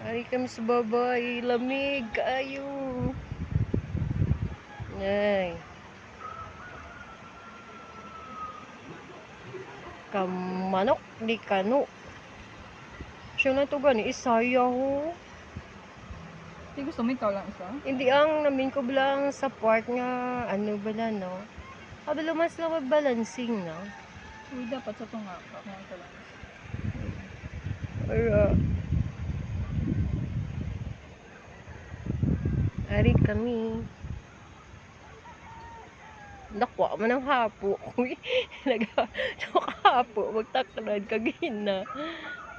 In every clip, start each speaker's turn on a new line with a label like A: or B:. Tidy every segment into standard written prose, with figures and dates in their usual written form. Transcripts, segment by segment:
A: Ari kami sa babay, lamig kaayo. Ay. Kamanok di kano. Siya na to gani isayaw.
B: Hindi gusto mo ikaw lang isa?
A: Hindi ang namin ko bilang sa part nga ano bala no. Abalo mas lang balancing no.
B: Uy, dapat sa tunga. Kakain ka lang isa.
A: Or ari kami. Nakwa man ang hapo. Uy, nag-hapo. Magtakrad kagina.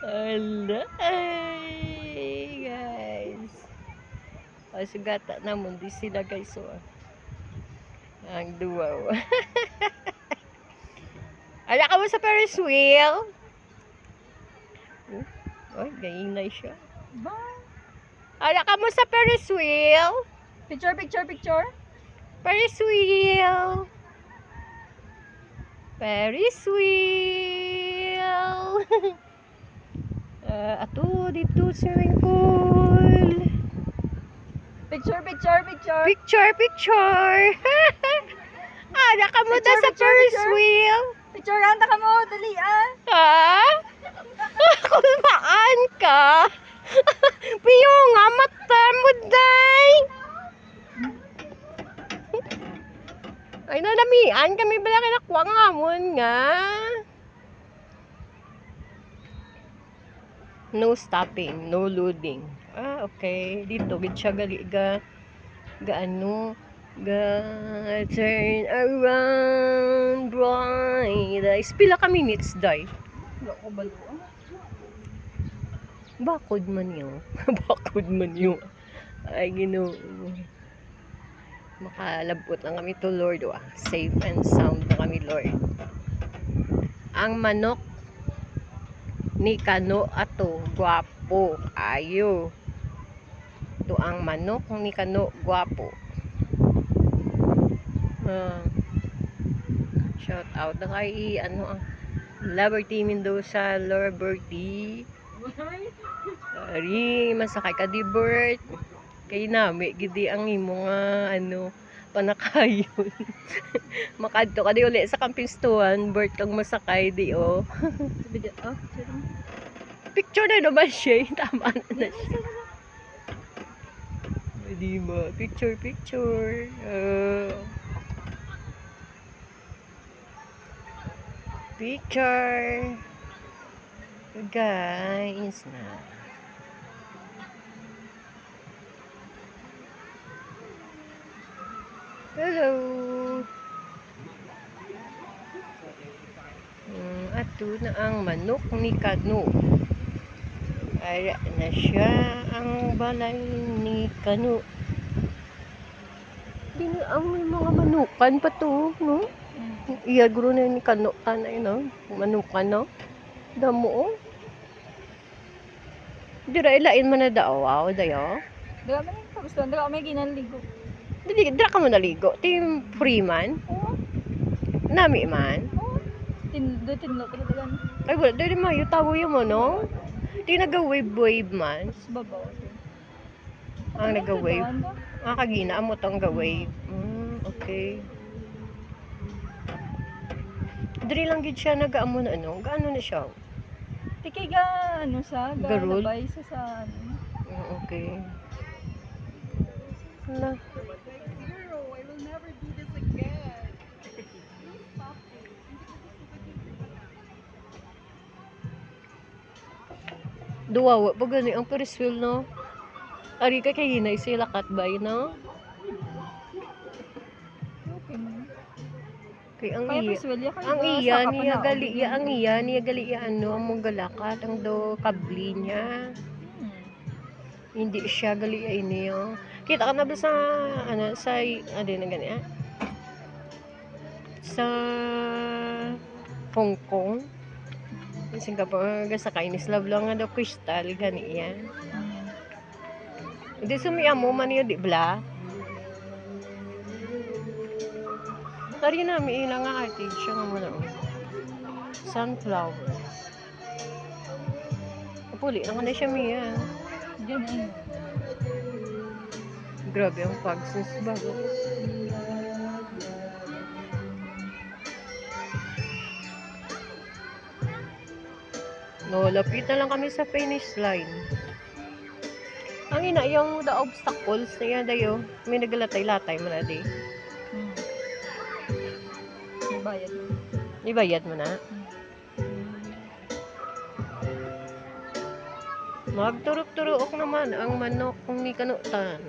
A: Ala, ay, guys. Sugata namon di sila guys. So, ang duwaw. Ala ka mo sa Ferris wheel? Ay, gainay siya.
B: Bye!
A: Ala ka mo sa Ferris wheel?
B: Picture, picture, picture!
A: Ferris wheel. Ferris wheel. Ato dito swimming pool.
B: Picture, picture, picture!
A: Picture, picture. Ala ka mo
B: Picture,
A: sa
B: picture,
A: Ferris
B: picture.
A: wheel?
B: Picture, handa ka mo! Dali ah!
A: Ha? Kulmaan ka? Piyo nga mata mo, day. Ay, nalamian kami bala kinakuha nga amon nga. No stopping, no loading. Okay. Dito, gid siya gali gaano, turn around, bright eyes. Pila ka minutes, day?
B: Wala ko balo ah.
A: Bakod man yun. Bakod man yun. Ay, Ginoo. Makalabot lang kami to Lord. Safe and sound na kami, Lord. Ang manok ni Kano ato, guwapo. Ayo. Ito ang manok ni Kano, guwapo. Shout out na kay ano ang Liberty Mendoza, Liberty. Ari, masakay ka di Bert. Kay nami gidi ang imo nga ano panakayon. Makadto ka di uli sa kampistuhan, Bert kang masakay di oh.
B: Sabi dyan, oh, sorry.
A: Picture na naman siya, tama na siya. Di ba? Picture, picture. Picture. Guys, na. Hello. Ato na ang manok ni Kano. Ay na siya ang balay ni Kano. Di na ang may mga manukan pa to, no? Iya guro na ni Kano tanay, no? Manukan, no? Damo, oh. Dira ilain man na daw, wow, dayo.
B: Dala mo yung kagustuhan. Dala may ginaligo.
A: Dira ka mo naligo. Team free man.
B: Oo.
A: Nami man.
B: Oo. Tinlo ko na dala.
A: Ay, wala. Dili mayo tawo yung mo, no? Di naga-wave man.
B: Sa babaw.
A: Ang naga-wave. Kagina mo tong ga-wave. Okay. Diri lang gid siya nagaamo na ano. Gaano na siya?
B: Tikay ga, ano sa,
A: Garol?
B: galabay sa ano.
A: Okay. Hala.
B: Zero, I will never do this again. Stop it.
A: Duwawa pa gani ang Ferris wheel, no? Ari ka kay hinay sila katbay, no?
B: Okay man.
A: Kay ang
B: Kaya
A: iya.
B: Priswell,
A: Ang iya niya gali iya ang iya niya gali iya ano ang mong galakat ang do kabli niya. Hindi siya gali ay niyo. Kita ka na ba sa ano sa ano na gani sa Hong Kong? Sa Singapore ga sa Kainis love lang nga do crystal gani iya. Hindi sumiya mo man yun di bla. Tari namin ilang nga artig siya nga mo na sunflower. Kapuli lang na siya miya.
B: Diyan na yun.
A: Grabe ang pagsis bago. No, lapit na lang kami sa finish line. Ang ina, yung the obstacles na yan dayo. May nagalatay-latay mo na di.
B: May bayad na.
A: Ibayad mo na. Magturok-turok naman ang manok kung ni kanutan.